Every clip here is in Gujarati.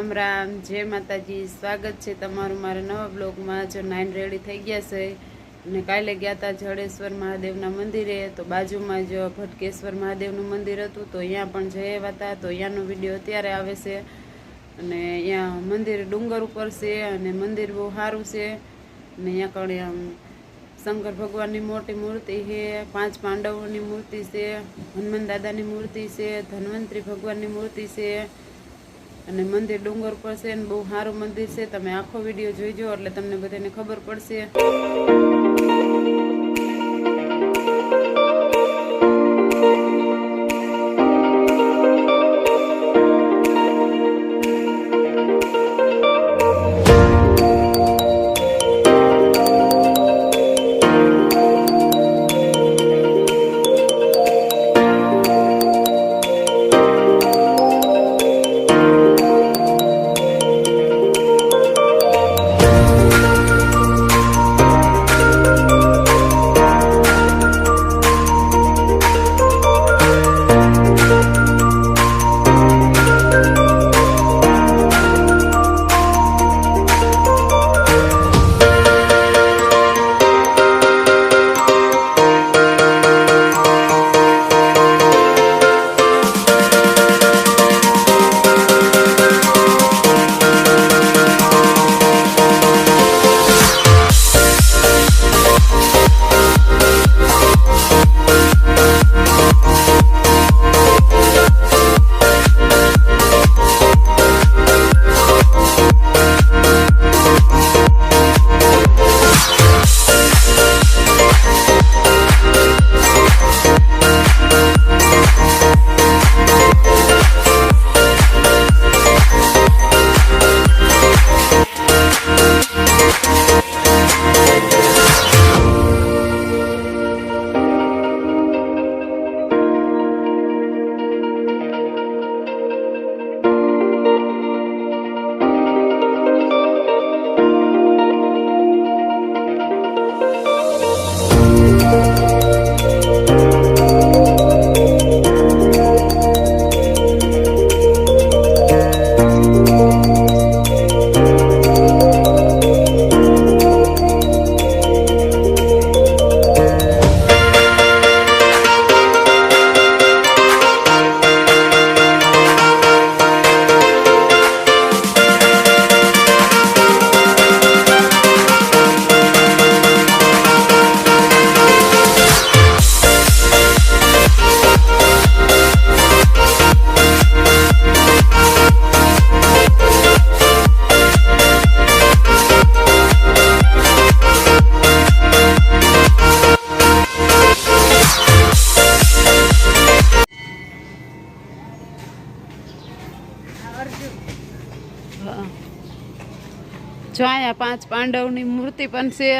राम राम जय माताजी। स्वागत है तमारू मारा नवा ब्लॉग में। जो नाइन रेडी थी गया से ने काले गया था जड़ेश्वर महादेव मंदिरे, तो बाजू में जो भटकेश्वर महादेव मंदिर हतुं तो अहींया पण जई आव्या हता। तो अहींयानो विडियो अत्यारे आवे छे अने अहींया मंदिर डूंगर उपर छे अने मंदिर बहु सारुं छे। अने अहींया कणे शंकर भगवान की मोटी मूर्ति है, 5 पांडवों की मूर्ति से, हनुमान दादा की मूर्ति से, धन्वंतरी भगवान की मूर्ति से अने मंदिर डूंगर पर छे ने बहु सारुं मंदिर छे। तमे आखो विडियो जोईजो એટલે તમને બધાને ખબર પડશે। जो अहींया 5 पांडवों मूर्ति पण छे।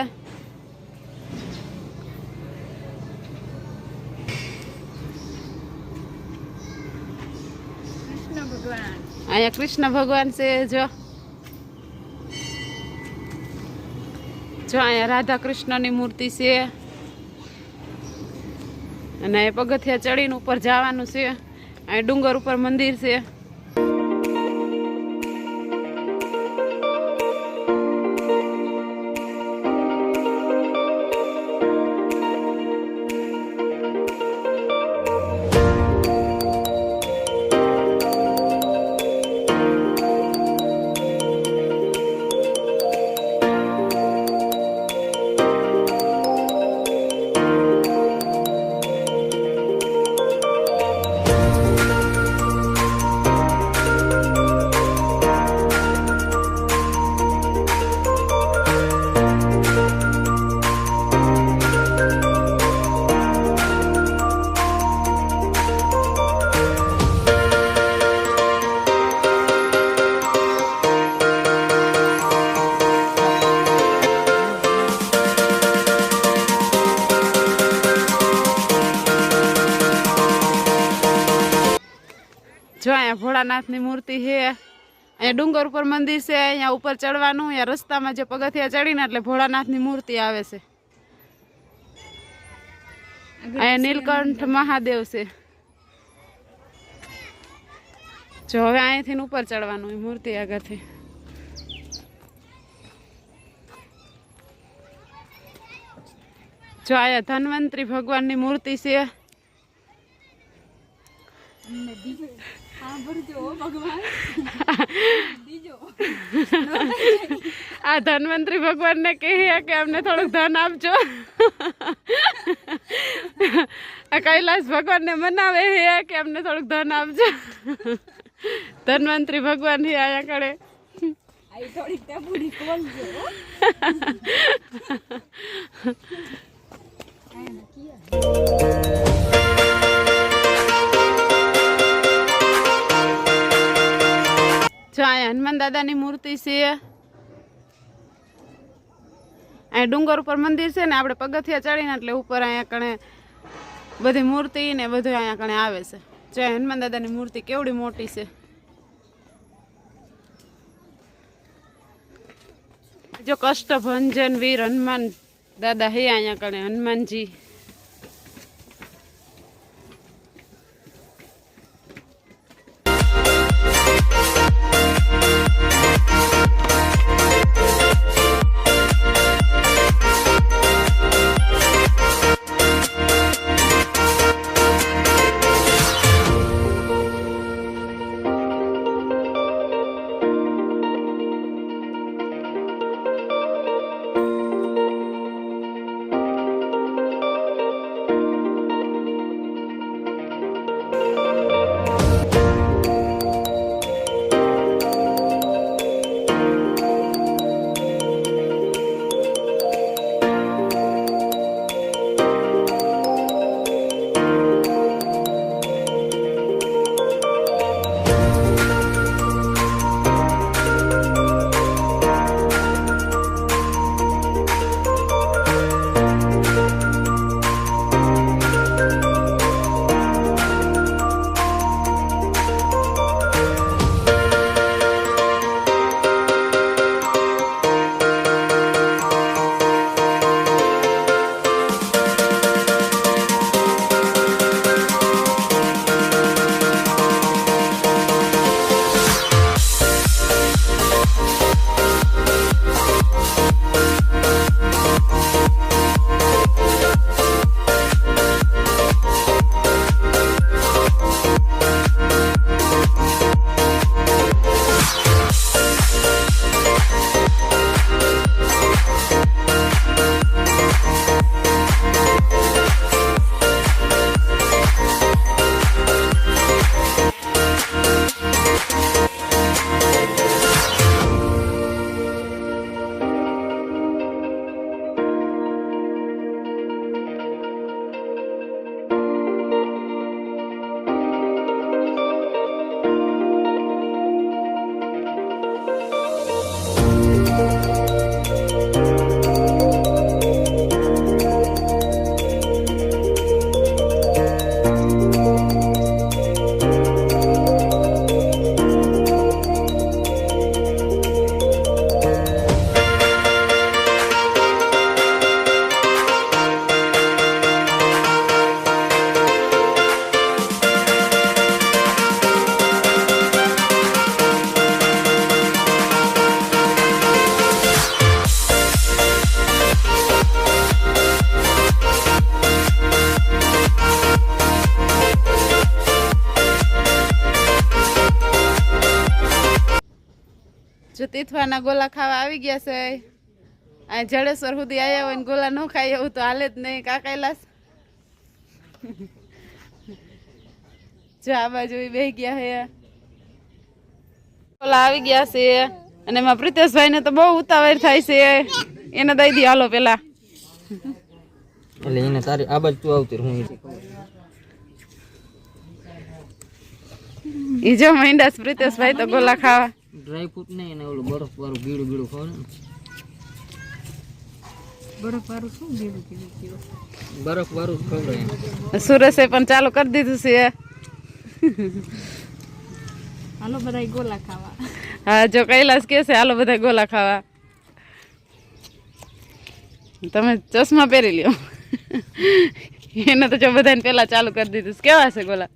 अहींया कृष्ण भगवान से जो अहींया राधा कृष्ण की मूर्ति से अने पगथिया चढ़ीने ऊपर जवानुं छे। अहीं डूंगर ऊपर मंदिर से। जो अँ भोलानाथ की मूर्ति है। अँ डूंगर पर मंदिर से, अँ ऊपर चढ़वानुं या रस्ता में जो पगथिया चढ़ीने एटले भोलानाथ की मूर्ति आवे छे। अँ नीलकंठ महादेव से। જો હવે અહીંથી ઉપર ચડવાનું મૂર્તિ આગળથી જો આયા ધન્વંતરી ભગવાનની મૂર્તિ છે આ ધન્વંતરી ભગવાન ને કહીએ કે અમને થોડુંક ધન આપજો આ કૈલાસ ભગવાન ને મનાવે હે કે અમને થોડુંક ધન આપજો ધન્વંતરી ભગવાન હે આયા કડે થોડીક ટેબુડી કોલજો જો અહીંયા હનુમાન દાદાની મૂર્તિ છે અહીંયા ડુંગર ઉપર મંદિર છે ને આપણે પગથિયા ચડીને એટલે ઉપર અહીંયા કણે બધી મૂર્તિ ને બધું અહીંયા કણે આવે છે જો હનુમાન દાદાની મૂર્તિ કેવડી મોટી છે જો કષ્ટભંજન વીર હનુમાન દાદા હે અહીંયા કણે હનુમાનજી જો તીથવાના ગોલા ખાવા આવી ગયા છે આ જડેશ્વર સુધી આવ્યા હોય ને ગોલા ન ખાય એવું તો હાલે જ નહીં કા કૈલાસ જો આ બાજુ બેસી ગયા હે ગોલા આવી ગયા છે અને એમાં પ્રિતેશભાઈ ને તો બહુ ઉતાવળ થાય છે એને દઈ દી હાલો પેલા એટલે એને તારી આ બાજુ તું આવતી હું ઈ જો મહિન્દાસ પ્રિતેશભાઈ તો ગોલા ખાવા ડ્રાય ફ્રૂટ નહીં ને ઓલું બરફ વાળું ગીડું ગીડું ખાવાનું બરફ વાળું શું ગીડું ગીડું બરફ વાળું જ ખવડાય સુરેશે પણ ચાલુ કરી દીધું છે હાલો બધા ગોલા ખાવા હા જો કૈલાસ કે છે હાલો બધા ગોલા ખાવા તમે ચશ્મા પહેરી લ્યો એને તો જો બધાને પેલા ચાલુ કરી દીધું કેવા છે ગોલા